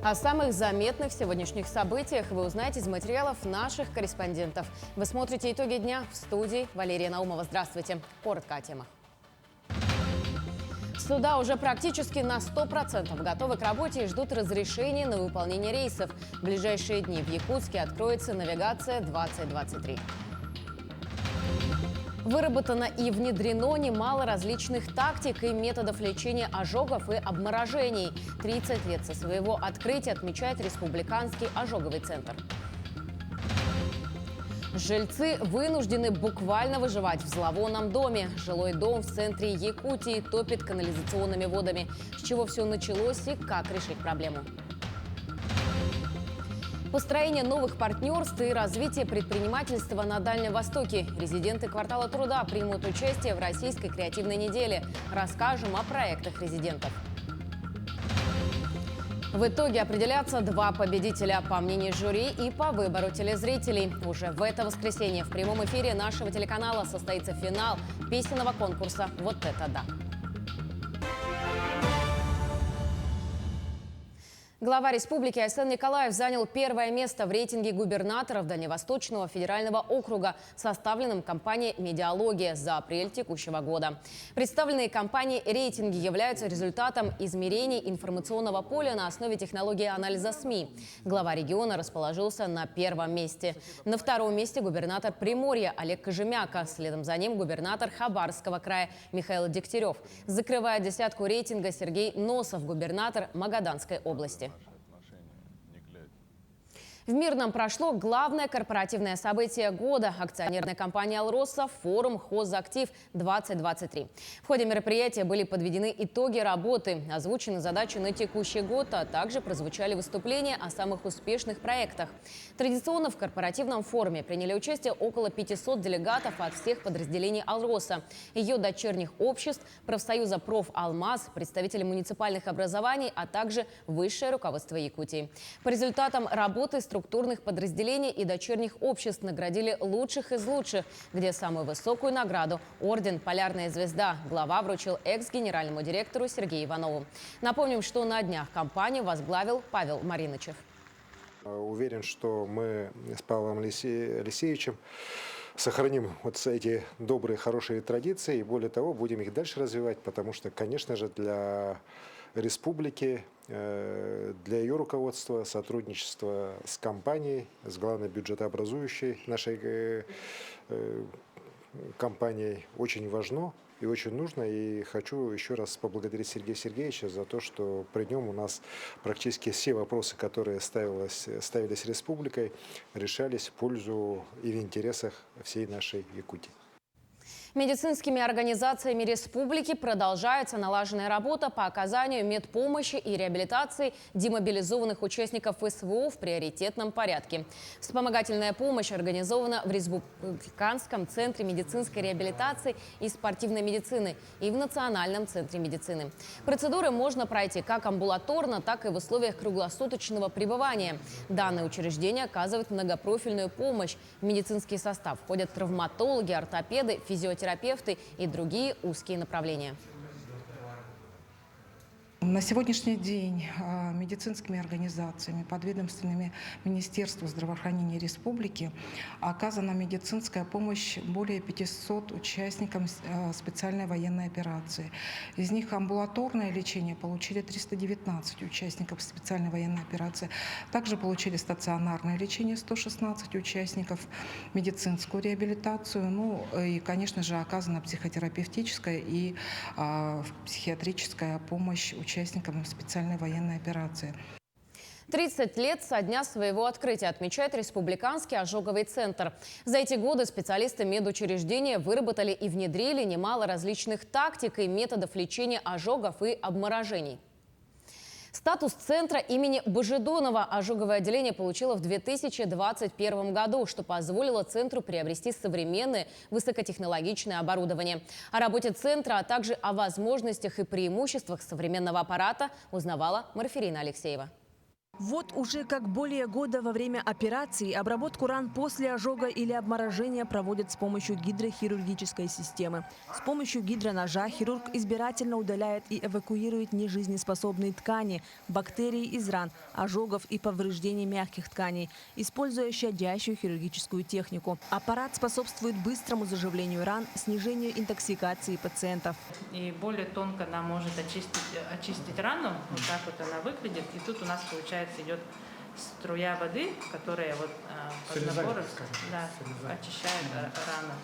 О самых заметных сегодняшних событиях вы узнаете из материалов наших корреспондентов. Вы смотрите «Итоги дня» в студии Валерия Наумова. Здравствуйте. Коротко о темах. Суда уже практически на 100% готовы к работе и ждут разрешения на выполнение рейсов. В ближайшие дни в Якутске откроется навигация 2023. Выработано и внедрено немало различных тактик и методов лечения ожогов и обморожений. 30 лет со своего открытия отмечает Республиканский ожоговый центр. Жильцы вынуждены буквально выживать в зловонном доме. Жилой дом в центре Якутии топит канализационными водами. С чего все началось и как решить проблему? Построение новых партнерств и развитие предпринимательства на Дальнем Востоке. Резиденты квартала труда примут участие в Российской креативной неделе. Расскажем о проектах резидентов. В итоге определятся два победителя по мнению жюри и по выбору телезрителей. Уже в это воскресенье в прямом эфире нашего телеканала состоится финал песенного конкурса «Вот это да». Глава республики Айсен Николаев занял первое место в рейтинге губернаторов Дальневосточного федерального округа, составленном компанией «Медиалогия» за апрель текущего года. Представленные компанией рейтинги являются результатом измерений информационного поля на основе технологии анализа СМИ. Глава региона расположился на первом месте. На втором месте губернатор Приморья Олег Кожемяка. Следом за ним губернатор Хабаровского края Михаил Дегтярев. Закрывает десятку рейтинга Сергей Носов, губернатор Магаданской области. В Мирном прошло главное корпоративное событие года – акционерная компания «Алроса» форум «Хозактив-2023». В ходе мероприятия были подведены итоги работы, озвучены задачи на текущий год, а также прозвучали выступления о самых успешных проектах. Традиционно в корпоративном форуме приняли участие около 500 делегатов от всех подразделений «Алроса», ее дочерних обществ, профсоюза «Профалмаз», представители муниципальных образований, а также высшее руководство Якутии. По результатам работы структурных подразделений и дочерних обществ наградили лучших из лучших, где самую высокую награду – орден «Полярная звезда» глава вручил экс-генеральному директору Сергею Иванову. Напомним, что на днях компанию возглавил Павел Маринычев. Уверен, что мы с Павлом Алексеевичем сохраним вот эти добрые, хорошие традиции и, более того, будем их дальше развивать, потому что, конечно же, для республики, для ее руководства, сотрудничество с компанией, с главной бюджетообразующей нашей компанией очень важно и очень нужно. И хочу еще раз поблагодарить Сергея Сергеевича за то, что при нем у нас практически все вопросы, которые ставились республикой, решались в пользу и в интересах всей нашей Якутии. Медицинскими организациями республики продолжается налаженная работа по оказанию медпомощи и реабилитации демобилизованных участников СВО в приоритетном порядке. Вспомогательная помощь организована в Республиканском центре медицинской реабилитации и спортивной медицины и в Национальном центре медицины. Процедуры можно пройти как амбулаторно, так и в условиях круглосуточного пребывания. Данное учреждение оказывает многопрофильную помощь. В медицинский состав входят травматологи, ортопеды, физиотерапевты и другие узкие направления. На сегодняшний день медицинскими организациями, подведомственными Министерству здравоохранения Республики оказана медицинская помощь более 500 участникам специальной военной операции. Из них амбулаторное лечение получили 319 участников специальной военной операции. Также получили стационарное лечение 116 участников, медицинскую реабилитацию, и, конечно же, оказана психотерапевтическая и психиатрическая помощь участникам специальной военной операции. 30 лет со дня своего открытия отмечает Республиканский ожоговый центр. За эти годы специалисты медучреждения выработали и внедрили немало различных тактик и методов лечения ожогов и обморожений. Статус центра имени Божедонова ожоговое отделение получило в 2021 году, что позволило центру приобрести современное высокотехнологичное оборудование. О работе центра, а также о возможностях и преимуществах современного аппарата узнавала Марферина Алексеева. Вот уже как более года во время операции обработку ран после ожога или обморожения проводят с помощью гидрохирургической системы. С помощью гидроножа хирург избирательно удаляет и эвакуирует нежизнеспособные ткани, бактерии из ран, ожогов и повреждений мягких тканей, используя щадящую хирургическую технику. Аппарат способствует быстрому заживлению ран, снижению интоксикации пациентов. И более тонко она может очистить рану. Вот так вот она выглядит. И тут у нас, получается, идет струя воды, которая вот под напором очищает рану.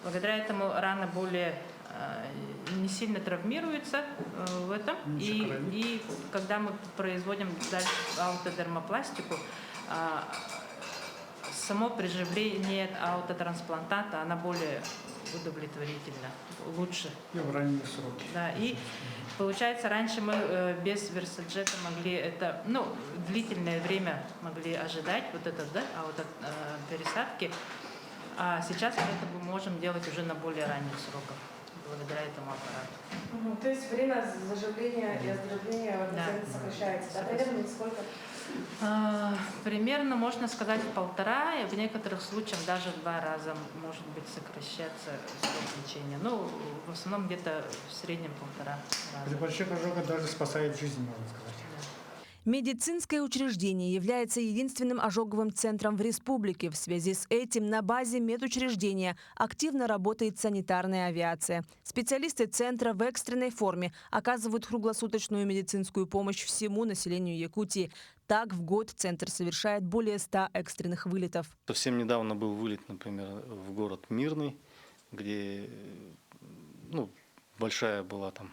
Благодаря этому рана более не сильно травмируется в этом. И когда мы производим дальше аутодермопластику, само приживление аутотрансплантата, она более удовлетворительно, лучше. И в ранние сроки. Да, и получается, раньше мы без Версаджета могли это, длительное время могли ожидать вот это, да, пересадки, а сейчас это мы можем делать уже на более ранних сроках, благодаря этому аппарату. То есть время заживления и оздоровления сокращается, да? Примерно сколько? Примерно, можно сказать, 1,5, и в некоторых случаях даже 2 раза может быть сокращаться срок лечения. В основном где-то в среднем 1,5 раза. При больших ожогах даже спасает жизнь, можно сказать. Медицинское учреждение является единственным ожоговым центром в республике. В связи с этим на базе медучреждения активно работает санитарная авиация. Специалисты центра в экстренной форме оказывают круглосуточную медицинскую помощь всему населению Якутии. Так, в год центр совершает более 100 экстренных вылетов. Совсем недавно был вылет, например, в город Мирный, где большая была там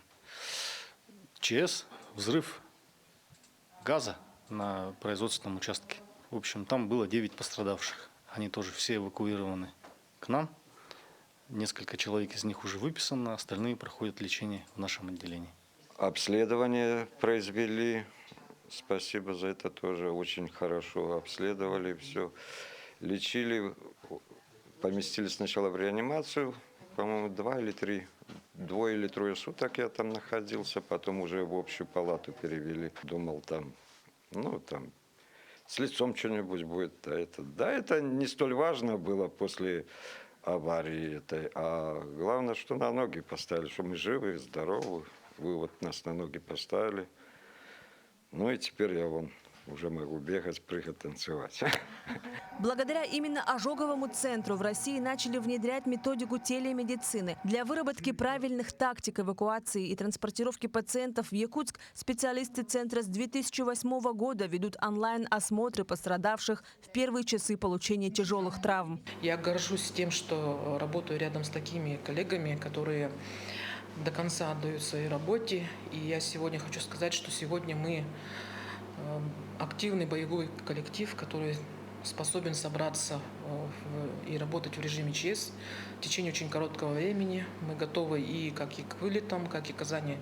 ЧС, взрыв газа на производственном участке. В общем, там было 9 пострадавших. Они тоже все эвакуированы к нам. Несколько человек из них уже выписано, остальные проходят лечение в нашем отделении. Обследование произвели. Спасибо за это тоже. Очень хорошо обследовали все. Лечили, поместили сначала в реанимацию, по-моему, 2 или 3 суток я там находился, потом уже в общую палату перевели. Думал, там с лицом что-нибудь будет. Это не столь важно было после аварии этой, а главное, что на ноги поставили, что мы живы, здоровы. Вы вот нас на ноги поставили. И теперь я уже могу бегать, прыгать, танцевать. Благодаря именно ожоговому центру в России начали внедрять методику телемедицины. Для выработки правильных тактик эвакуации и транспортировки пациентов в Якутск специалисты центра с 2008 года ведут онлайн-осмотры пострадавших в первые часы получения тяжелых травм. Я горжусь тем, что работаю рядом с такими коллегами, которые до конца отдают своей работе. И я сегодня хочу сказать, что сегодня мы активный боевой коллектив, который способен собраться и работать в режиме ЧС в течение очень короткого времени. Мы готовы и к вылетам, как и к оказанию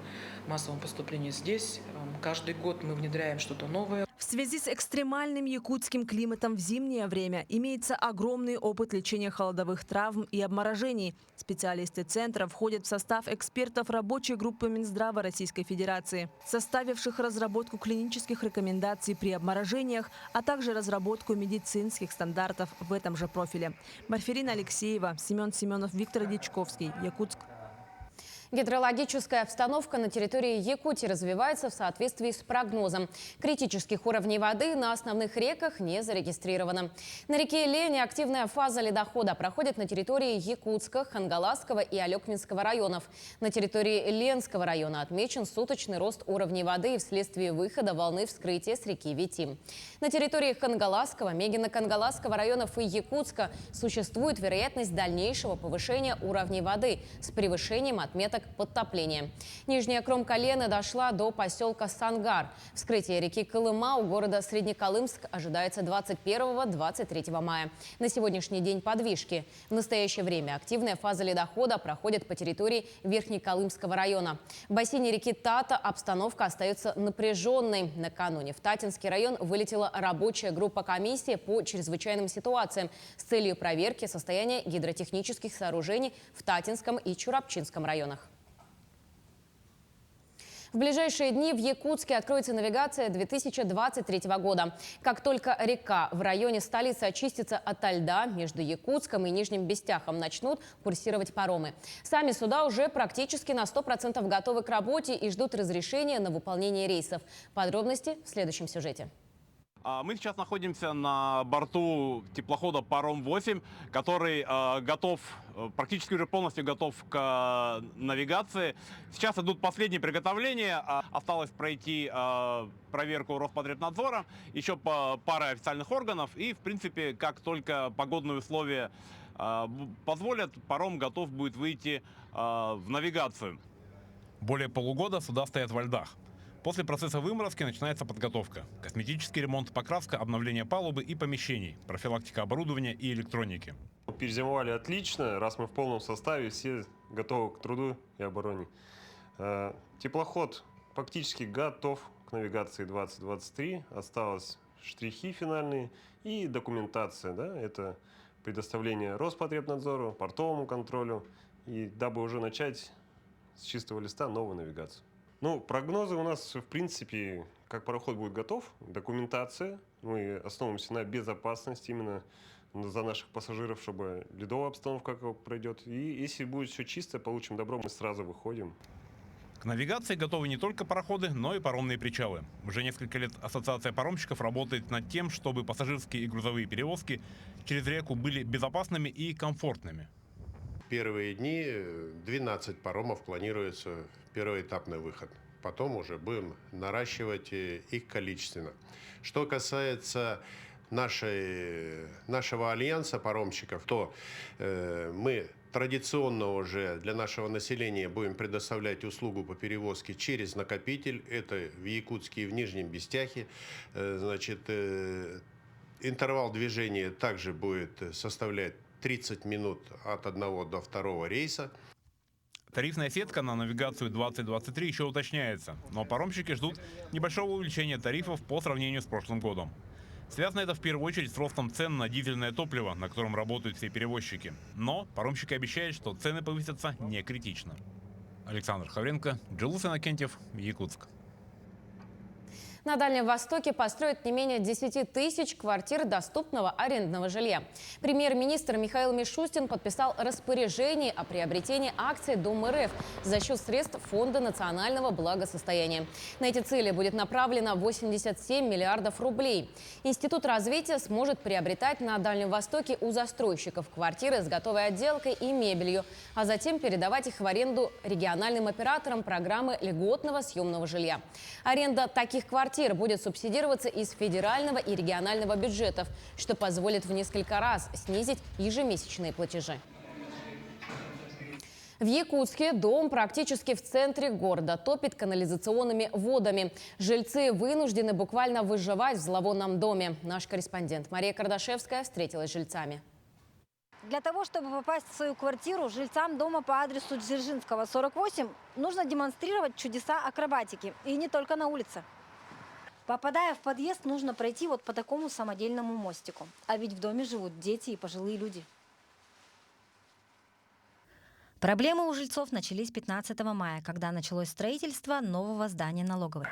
массового поступления здесь. Каждый год мы внедряем что-то новое. В связи с экстремальным якутским климатом в зимнее время имеется огромный опыт лечения холодовых травм и обморожений. Специалисты центра входят в состав экспертов рабочей группы Минздрава Российской Федерации, составивших разработку клинических рекомендаций при обморожениях, а также разработку медицинских стандартов в этом же профиле. Марферина Алексеева, Семен Семенов, Виктор Дичковский, Якутск. Гидрологическая обстановка на территории Якутии развивается в соответствии с прогнозом. Критических уровней воды на основных реках не зарегистрировано. На реке Лени активная фаза ледохода проходит на территории Якутска, Хангаласского и Алекминского районов. На территории Ленского района отмечен суточный рост уровней воды вследствие выхода волны вскрытия с реки Витим. На территории Хангаласского, Мегино-Кангаласского районов и Якутска существует вероятность дальнейшего повышения уровней воды с превышением отметок подтопления. Нижняя кромка Лены дошла до поселка Сангар. Вскрытие реки Колыма у города Среднеколымск ожидается 21-23 мая. На сегодняшний день подвижки. В настоящее время активная фаза ледохода проходит по территории Верхнеколымского района. В бассейне реки Тата обстановка остается напряженной. Накануне в Татинский район вылетела рабочая группа комиссии по чрезвычайным ситуациям с целью проверки состояния гидротехнических сооружений в Татинском и Чурапчинском районах. В ближайшие дни в Якутске откроется навигация 2023 года. Как только река в районе столицы очистится ото льда, между Якутском и Нижним Бестяхом начнут курсировать паромы. Сами суда уже практически на 100% готовы к работе и ждут разрешения на выполнение рейсов. Подробности в следующем сюжете. Мы сейчас находимся на борту теплохода «Паром-8», который готов, практически уже полностью готов к навигации. Сейчас идут последние приготовления. Осталось пройти проверку Роспотребнадзора, еще по паре официальных органов. И, в принципе, как только погодные условия позволят, паром готов будет выйти в навигацию. Более полугода суда стоят во льдах. После процесса выморозки начинается подготовка. Косметический ремонт, покраска, обновление палубы и помещений, профилактика оборудования и электроники. Перезимовали отлично, раз мы в полном составе, все готовы к труду и обороне. Теплоход фактически готов к навигации 2023. Осталось штрихи финальные и документация. Да? Это предоставление Роспотребнадзору, портовому контролю, и дабы уже начать с чистого листа новую навигацию. Ну, прогнозы у нас, в принципе, как пароход будет готов, документация. Мы основываемся на безопасности именно за наших пассажиров, чтобы ледовая обстановка как пройдет. И если будет все чисто, получим добро, мы сразу выходим. К навигации готовы не только пароходы, но и паромные причалы. Уже несколько лет Ассоциация паромщиков работает над тем, чтобы пассажирские и грузовые перевозки через реку были безопасными и комфортными. Первые дни 12 паромов планируется первоэтапный выход. Потом уже будем наращивать их количественно. Что касается нашего альянса паромщиков, то мы традиционно уже для нашего населения будем предоставлять услугу по перевозке через накопитель. Это в Якутске и в Нижнем Бестяхе. Значит, интервал движения также будет составлять 30 минут от одного до второго рейса. Тарифная сетка на навигацию 2023 еще уточняется, но паромщики ждут небольшого увеличения тарифов по сравнению с прошлым годом. Связано это в первую очередь с ростом цен на дизельное топливо, на котором работают все перевозчики. Но паромщики обещают, что цены повысятся не критично. Александр Хавренко, Джилус Иннокентьев, Якутск. На Дальнем Востоке построят не менее 10 тысяч квартир доступного арендного жилья. Премьер-министр Михаил Мишустин подписал распоряжение о приобретении акций Дом РФ за счет средств Фонда национального благосостояния. На эти цели будет направлено 87 миллиардов рублей. Институт развития сможет приобретать на Дальнем Востоке у застройщиков квартиры с готовой отделкой и мебелью, а затем передавать их в аренду региональным операторам программы льготного съемного жилья. Аренда таких квартир будет субсидироваться из федерального и регионального бюджетов, что позволит в несколько раз снизить ежемесячные платежи. В Якутске дом практически в центре города топит канализационными водами. Жильцы вынуждены буквально выживать в зловонном доме. Наш корреспондент Мария Кардашевская встретилась с жильцами. Для того, чтобы попасть в свою квартиру, жильцам дома по адресу Дзержинского, 48, нужно демонстрировать чудеса акробатики. И не только на улице. Попадая в подъезд, нужно пройти вот по такому самодельному мостику. А ведь в доме живут дети и пожилые люди. Проблемы у жильцов начались 15 мая, когда началось строительство нового здания налоговой.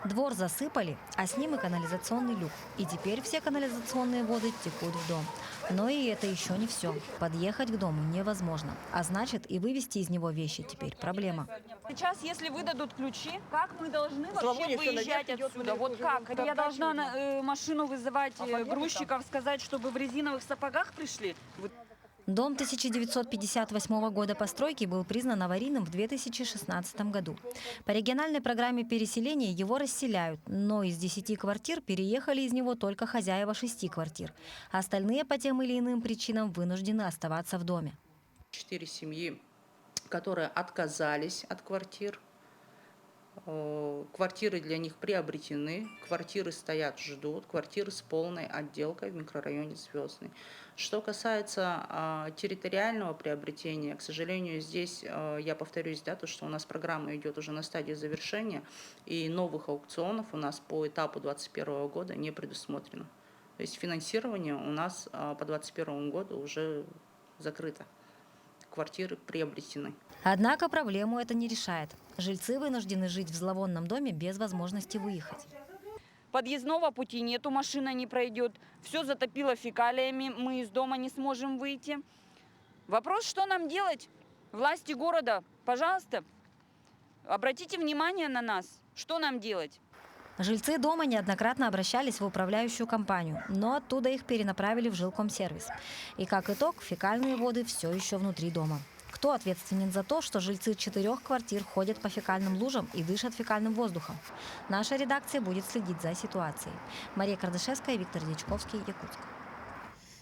Двор засыпали, а с ним и канализационный люк. И теперь все канализационные воды текут в дом. Но и это еще не все. Подъехать к дому невозможно. А значит, и вывести из него вещи теперь проблема. Сейчас, если выдадут ключи, как мы должны вообще выезжать отсюда? Вот как? Я должна машину вызывать грузчиков, сказать, чтобы в резиновых сапогах пришли? Дом 1958 года постройки был признан аварийным в 2016 году. По региональной программе переселения его расселяют, но из 10 квартир переехали из него только хозяева 6 квартир. Остальные по тем или иным причинам вынуждены оставаться в доме. 4 семьи, которые отказались от квартир. Квартиры для них приобретены, квартиры стоят, ждут, квартиры с полной отделкой в микрорайоне Звездный. Что касается территориального приобретения, к сожалению, здесь, я повторюсь, да, то, что у нас программа идет уже на стадии завершения, и новых аукционов у нас по этапу 2021 года не предусмотрено. То есть финансирование у нас по 2021 году уже закрыто. квартиры приобретены. Однако проблему это не решает. Жильцы вынуждены жить в зловонном доме без возможности выехать. Подъездного пути нету, машина не пройдет. Все затопило фекалиями, мы из дома не сможем выйти. Вопрос, что нам делать? Власти города, пожалуйста, обратите внимание на нас. Что нам делать? Жильцы дома неоднократно обращались в управляющую компанию, но оттуда их перенаправили в жилкомсервис. И как итог, фекальные воды все еще внутри дома. Кто ответственен за то, что жильцы 4 квартир ходят по фекальным лужам и дышат фекальным воздухом? Наша редакция будет следить за ситуацией. Мария Кардашевская, Виктор Дьячковский, Якутск.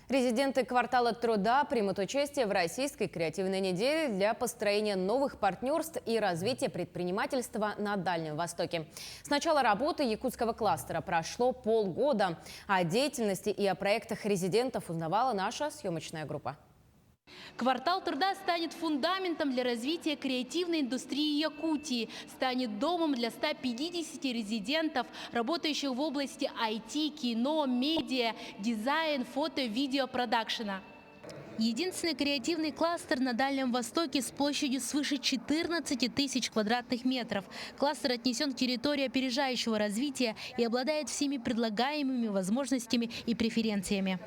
Резиденты квартала труда примут участие в Российской креативной неделе для построения новых партнерств и развития предпринимательства на Дальнем Востоке. С начала работы якутского кластера прошло полгода. О деятельности и о проектах резидентов узнавала наша съемочная группа. Квартал труда станет фундаментом для развития креативной индустрии Якутии, станет домом для 150 резидентов, работающих в области IT, кино, медиа, дизайн, фото, видео, продакшена. Единственный креативный кластер на Дальнем Востоке с площадью свыше 14 тысяч квадратных метров. Кластер отнесен к территории опережающего развития и обладает всеми предлагаемыми возможностями и преференциями.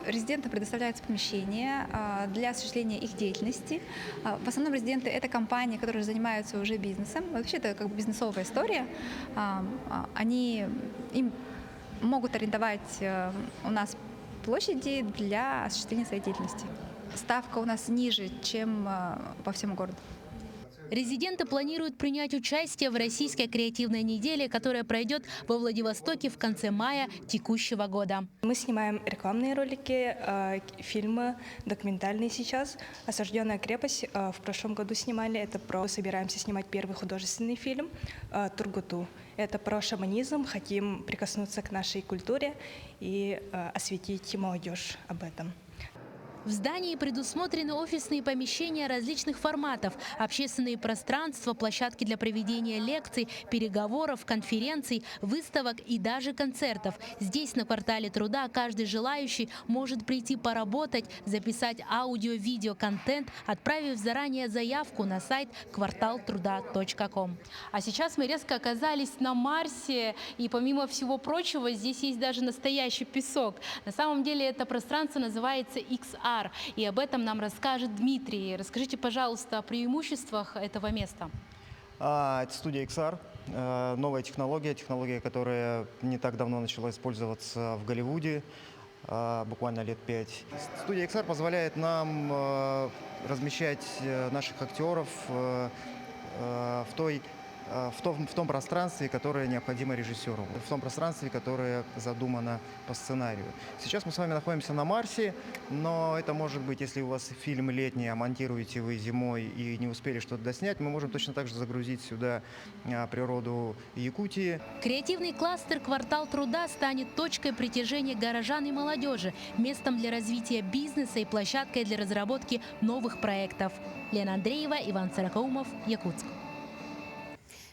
Резидентам предоставляются помещения для осуществления их деятельности. В основном резиденты – это компании, которые занимаются уже бизнесом. Вообще это как бы бизнесовая история. Им могут арендовать у нас площади для осуществления своей деятельности. Ставка у нас ниже, чем по всему городу. Резиденты планируют принять участие в Российской креативной неделе, которая пройдет во Владивостоке в конце мая текущего года. Мы снимаем рекламные ролики, фильмы, документальные сейчас. «Осажденная крепость» в прошлом году снимали. Собираемся снимать первый художественный фильм «Тургуту». Это про шаманизм. Хотим прикоснуться к нашей культуре и осветить молодежь об этом. В здании предусмотрены офисные помещения различных форматов, общественные пространства, площадки для проведения лекций, переговоров, конференций, выставок и даже концертов. Здесь, на квартале труда, каждый желающий может прийти поработать, записать аудио-видео-контент, отправив заранее заявку на сайт кварталтруда.ком. А сейчас мы резко оказались на Марсе, и помимо всего прочего, здесь есть даже настоящий песок. На самом деле это пространство называется XR. И об этом нам расскажет Дмитрий. Расскажите, пожалуйста, о преимуществах этого места. Это студия XR. Новая технология, которая не так давно начала использоваться в Голливуде, буквально лет 5. Студия XR позволяет нам размещать наших актеров в том пространстве, которое необходимо режиссеру, в том пространстве, которое задумано по сценарию. Сейчас мы с вами находимся на Марсе, но это может быть, если у вас фильм летний, а монтируете вы зимой и не успели что-то доснять, мы можем точно так же загрузить сюда природу Якутии. Креативный кластер «Квартал труда» станет точкой притяжения горожан и молодежи, местом для развития бизнеса и площадкой для разработки новых проектов. Лена Андреева, Иван Царакаумов, Якутск.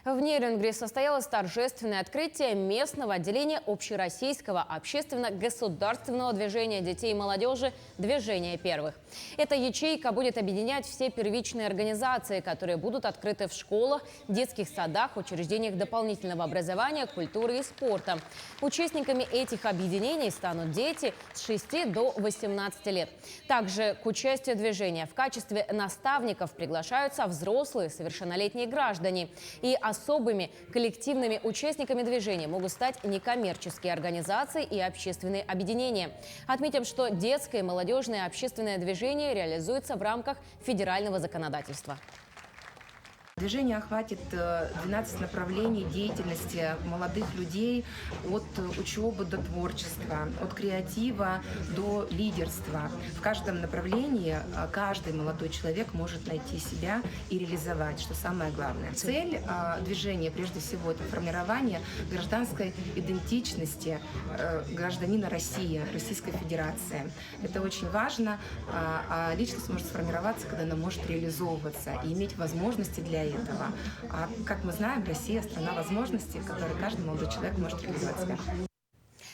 В Нерюнгри состоялось торжественное открытие местного отделения общероссийского общественно-государственного движения детей и молодежи «Движение первых». Эта ячейка будет объединять все первичные организации, которые будут открыты в школах, детских садах, учреждениях дополнительного образования, культуры и спорта. Участниками этих объединений станут дети с 6 до 18 лет. Также к участию движения в качестве наставников приглашаются взрослые совершеннолетние граждане. И особыми коллективными участниками движения могут стать некоммерческие организации и общественные объединения. Отметим, что детское и молодежное общественное движение реализуется в рамках федерального законодательства. Движение охватит 12 направлений деятельности молодых людей, от учебы до творчества, от креатива до лидерства. В каждом направлении каждый молодой человек может найти себя и реализовать, что самое главное. Цель движения, прежде всего, это формирование гражданской идентичности гражданина России, Российской Федерации. Это очень важно, а личность может сформироваться, когда она может реализовываться и иметь возможности для этого. А как мы знаем, Россия – страна возможностей, в которой каждый молодой человек может реализовать себя.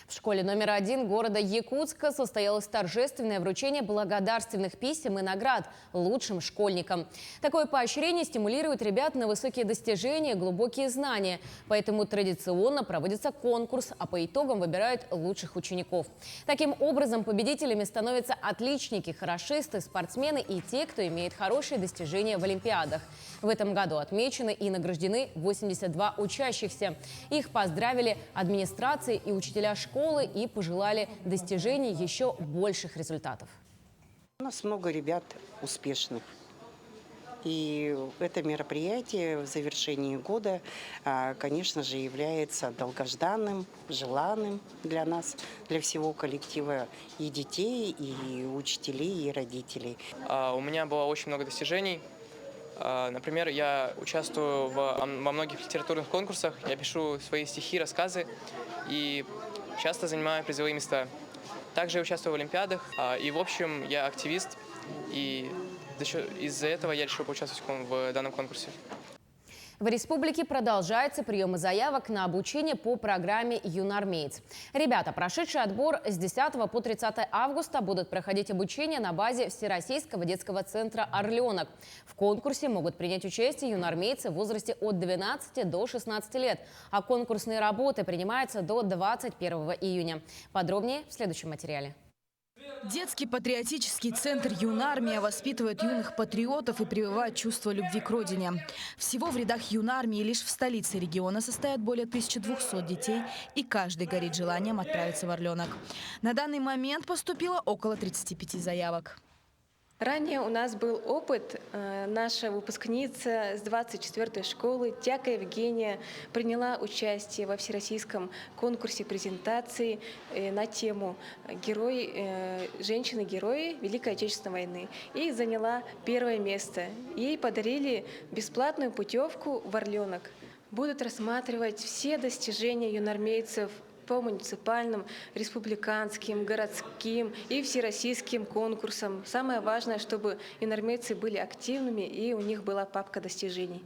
В школе номер 1 города Якутска состоялось торжественное вручение благодарственных писем и наград лучшим школьникам. Такое поощрение стимулирует ребят на высокие достижения, глубокие знания. Поэтому традиционно проводится конкурс, а по итогам выбирают лучших учеников. Таким образом, победителями становятся отличники, хорошисты, спортсмены и те, кто имеет хорошие достижения в олимпиадах. В этом году отмечены и награждены 82 учащихся. Их поздравили администрации и учителя школы и пожелали достижений еще больших результатов. У нас много ребят успешных. И это мероприятие в завершении года, конечно же, является долгожданным, желанным для нас, для всего коллектива и детей, и учителей, и родителей. У меня было очень много достижений. Например, я участвую во многих литературных конкурсах, я пишу свои стихи, рассказы и часто занимаю призовые места. Также я участвую в олимпиадах, и в общем я активист, и из-за этого я решил поучаствовать в данном конкурсе. В республике продолжается прием заявок на обучение по программе «Юнармеец». Ребята, прошедшие отбор с 10 по 30 августа, будут проходить обучение на базе Всероссийского детского центра «Орленок». В конкурсе могут принять участие юнармейцы в возрасте от 12 до 16 лет, а конкурсные работы принимаются до 21 июня. Подробнее в следующем материале. Детский патриотический центр «Юнармия» воспитывает юных патриотов и прививает чувство любви к родине. Всего в рядах Юнармии лишь в столице региона состоят более 1200 детей, и каждый горит желанием отправиться в Орленок. На данный момент поступило около 35 заявок. Ранее у нас был опыт. Наша выпускница с 24-й школы Тяка Евгения приняла участие во всероссийском конкурсе презентации на тему «Женщины-герои Великой Отечественной войны» и заняла первое место. Ей подарили бесплатную путевку в Орленок. Будут рассматривать все достижения юнармейцев по муниципальным, республиканским, городским и всероссийским конкурсам. Самое важное, чтобы юнармейцы были активными и у них была папка достижений.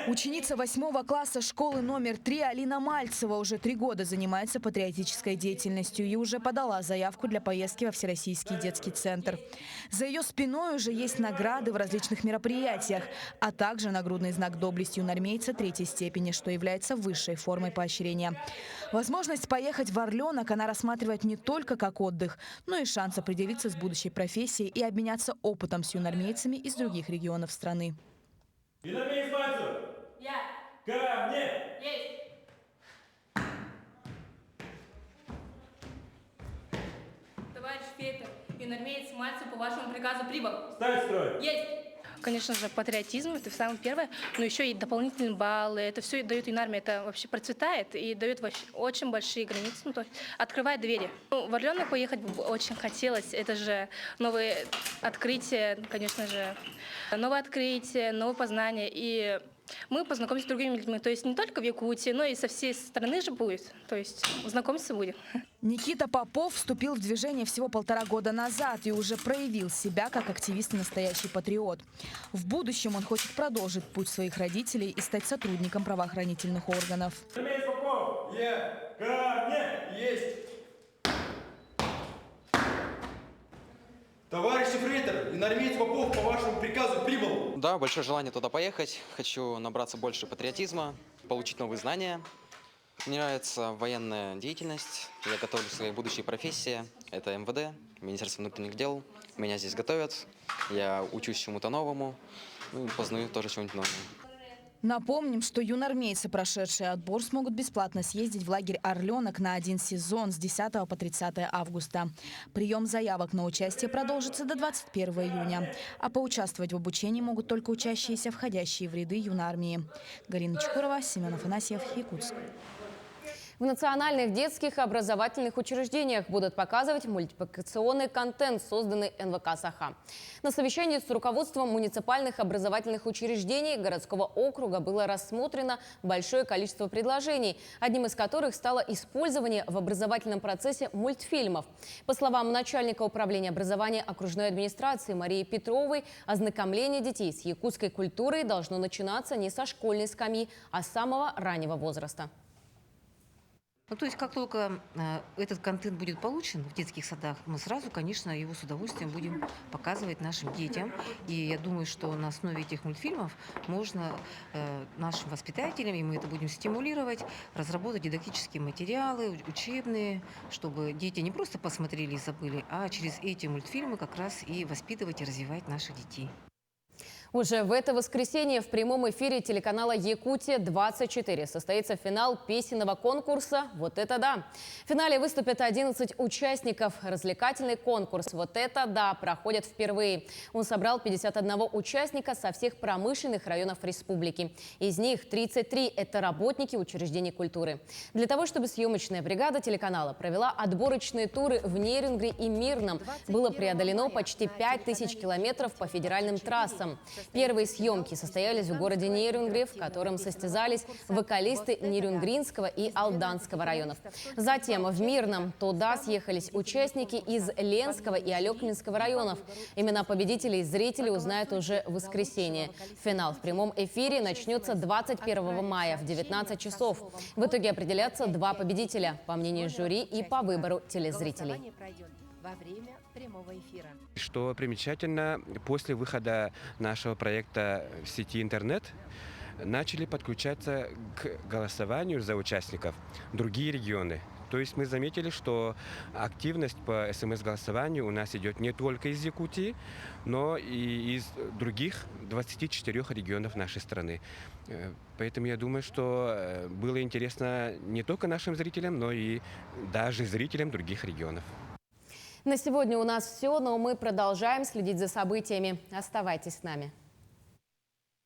Ученица 8 класса школы номер 3 Алина Мальцева уже 3 года занимается патриотической деятельностью и уже подала заявку для поездки во Всероссийский детский центр. За ее спиной уже есть награды в различных мероприятиях, а также нагрудный знак доблести юнармейца 3-й степени, что является высшей формой поощрения. Возможность поехать в Орленок она рассматривает не только как отдых, но и шанс определиться с будущей профессией и обменяться опытом с юнармейцами из других регионов страны. Юнармеец Мальцев! Я! Ко мне! Есть! Товарищ Фейтер, юнармеец Мальцев по вашему приказу прибыл. Встать в строй! Есть! Конечно же, патриотизм – это самое первое, но еще и дополнительные баллы. Это все дает юнармия, это вообще процветает и дает очень большие границы, ну, то есть открывает двери. В Орленок поехать очень хотелось. Это же новые открытия, конечно же, новые открытия, новые познания. И мы познакомимся с другими людьми. То есть не только в Якутии, но и со всей страны же будет. То есть знакомиться будем. Никита Попов вступил в движение всего 1,5 года назад и уже проявил себя как активист и настоящий патриот. В будущем он хочет продолжить путь своих родителей и стать сотрудником правоохранительных органов. Юнармеец Попов! Я! Ко мне! Есть! Товарищ Фрейтер, юнармеец Попов по вашему приказу прибыл. Да, большое желание туда поехать. Хочу набраться больше патриотизма, получить новые знания. Мне нравится военная деятельность. Я готовлю к своей будущей профессии. Это МВД, Министерство внутренних дел. Меня здесь готовят. Я учусь чему-то новому. Ну, познаю тоже чего-нибудь нового. Напомним, что юнармейцы, прошедшие отбор, смогут бесплатно съездить в лагерь «Орленок» на 1 сезон с 10 по 30 августа. Прием заявок на участие продолжится до 21 июня. А поучаствовать в обучении могут только учащиеся, входящие в ряды юнармии. Галина Чекурова, Семен Афанасьев, Якутск. В национальных детских образовательных учреждениях будут показывать мультипликационный контент, созданный НВК «Саха». На совещании с руководством муниципальных образовательных учреждений городского округа было рассмотрено большое количество предложений, одним из которых стало использование в образовательном процессе мультфильмов. По словам начальника управления образования окружной администрации Марии Петровой, ознакомление детей с якутской культурой должно начинаться не со школьной скамьи, а с самого раннего возраста. Ну, то есть, как только этот контент будет получен в детских садах, мы сразу, конечно, его с удовольствием будем показывать нашим детям. И я думаю, что на основе этих мультфильмов можно нашим воспитателям, и мы это будем стимулировать, разработать дидактические материалы, учебные, чтобы дети не просто посмотрели и забыли, а через эти мультфильмы как раз и воспитывать и развивать наших детей. Уже в это воскресенье в прямом эфире телеканала «Якутия-24» состоится финал песенного конкурса «Вот это да!». В финале выступят 11 участников. Развлекательный конкурс «Вот это да!» проходит впервые. Он собрал 51 участника со всех промышленных районов республики. Из них 33 – это работники учреждений культуры. Для того, чтобы съемочная бригада телеканала провела отборочные туры в Нерюнгри и Мирном, было преодолено почти 5000 километров по федеральным трассам. Первые съемки состоялись в городе Нерюнгри, в котором состязались вокалисты Нерюнгринского и Алданского районов. Затем в Мирном туда съехались участники из Ленского и Алекминского районов. Имена победителей зрители узнают уже в воскресенье. Финал в прямом эфире начнется 21 мая в 19 часов. В итоге определятся 2 победителя, по мнению жюри и по выбору телезрителей. Во время прямого эфира. Что примечательно, после выхода нашего проекта в сети интернет начали подключаться к голосованию за участников другие регионы. То есть мы заметили, что активность по СМС-голосованию у нас идет не только из Якутии, но и из других 24 регионов нашей страны. Поэтому я думаю, что было интересно не только нашим зрителям, но и даже зрителям других регионов. На сегодня у нас все, но мы продолжаем следить за событиями. Оставайтесь с нами.